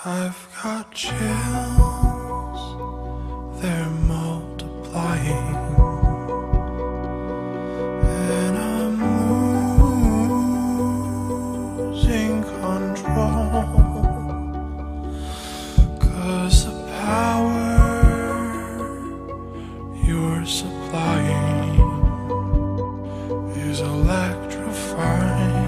I've got chills, they're multiplying, and I'm losing control, 'cause the power you're supplying is electrifying.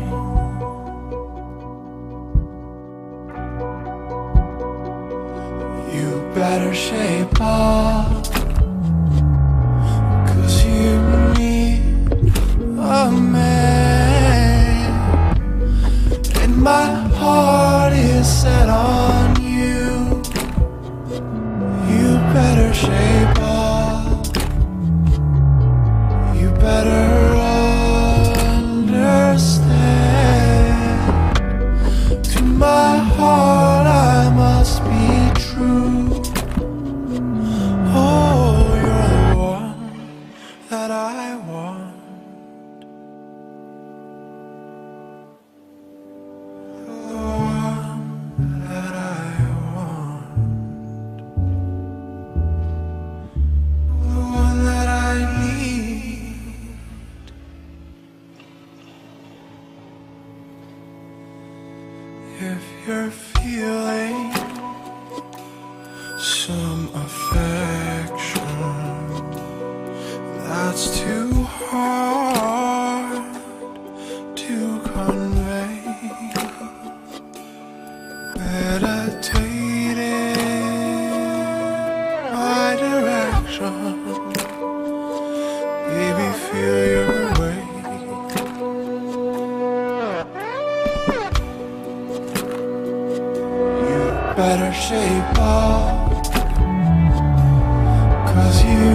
You better shape up, 'cause you need a man, and my heart is set on you. You better shape up, you better understand. To my heart I must be true. Oh, you're the one that I want. The one that I want. The one that I need. If you're feeling some affection that's too hard to convey, meditate in my direction. Baby, feel your way. You better shape up, 'cause you